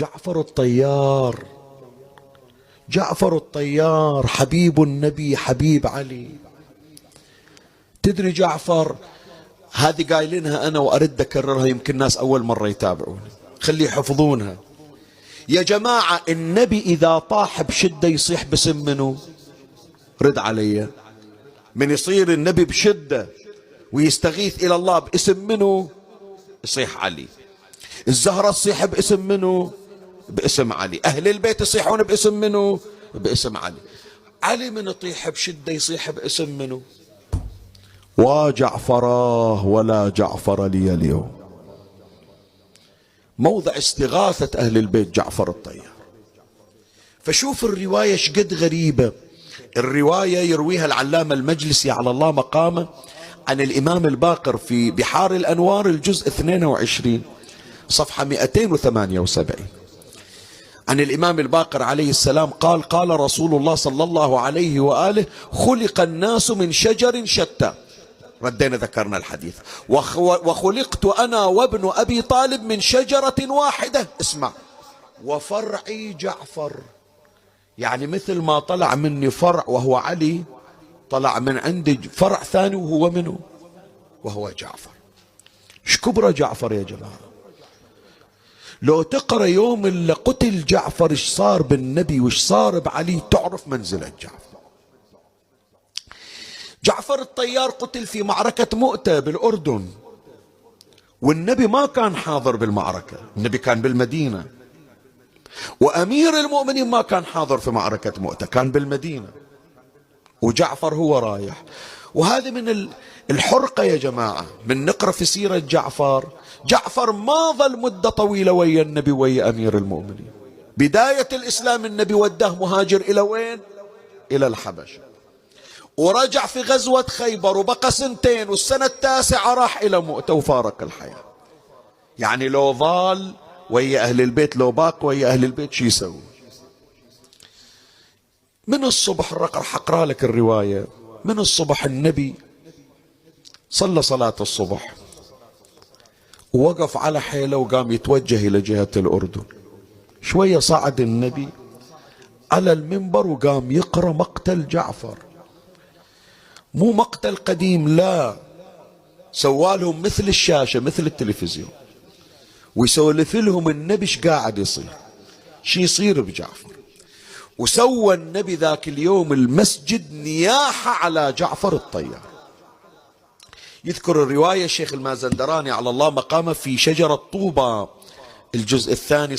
جعفر الطيار. جعفر الطيار حبيب النبي، حبيب علي. تدري جعفر هذه قايلينها أنا وأرد أكررها، يمكن الناس أول مرة يتابعوني، خلي يحفظونها. يا جماعة النبي إذا طاح بشدة يصيح باسم منو؟ رد علي. من يصير النبي بشدة ويستغيث إلى الله باسم منو؟ يصيح علي. الزهرة تصيح باسم منو؟ باسم علي. أهل البيت يصيحون باسم منو؟ باسم علي. علي من يطيح بشدة يصيح باسم منو؟ وجعفراه ولا جعفر لي اليوم. موضع استغاثة أهل البيت جعفر الطيار. فشوف الرواية شقد غريبة. الرواية يرويها العلامة المجلسي على الله مقامه عن الإمام الباقر في بحار الأنوار الجزء 22 صفحة 278. عن الإمام الباقر عليه السلام قال: قال رسول الله صلى الله عليه وآله: خلق الناس من شجر شتى. ردينا ذكرنا الحديث. وخلقت أنا وابن أبي طالب من شجرة واحدة، اسمع، وفرعي جعفر. يعني مثل ما طلع مني فرع وهو علي، طلع من عندي فرع ثاني وهو منه؟ وهو جعفر. ايش كبر جعفر يا جماعة؟ لو تقرأ يوم اللي قتل جعفر ايش صار بالنبي وايش صار بعلي تعرف منزلة جعفر. جعفر الطيار قتل في معركة مؤتة بالأردن، والنبي ما كان حاضر بالمعركة، النبي كان بالمدينة، وأمير المؤمنين ما كان حاضر في معركة مؤتة، كان بالمدينة، وجعفر هو رايح. وهذه من الحرقة يا جماعة. من نقرأ في سيرة جعفر، جعفر ما ظل مدة طويلة ويا النبي ويا أمير المؤمنين. بداية الإسلام النبي وداه مهاجر إلى وين؟ إلى الحبشة، ورجع في غزوة خيبر وبقى سنتين، والسنة التاسعة راح إلى مؤتة وفارق الحياة. يعني لو ظل ويا أهل البيت، لو باق ويا أهل البيت شو يسوي؟ من الصبح راح أقرأ لك الرواية. من الصبح النبي صلى صلاة الصبح ووقف على حيله وقام يتوجه إلى جهة الأردن. شوية صعد النبي على المنبر وقام يقرأ مقتل جعفر. مو مقتل قديم، لا، سوالهم مثل الشاشة مثل التلفزيون، ويسولف لهم النبي ايش قاعد يصير، شي يصير بجعفر. وسوى النبي ذاك اليوم المسجد نياحة على جعفر الطيار. يذكر الرواية الشيخ المازندراني على الله مقامه في شجرة طوبى الجزء 2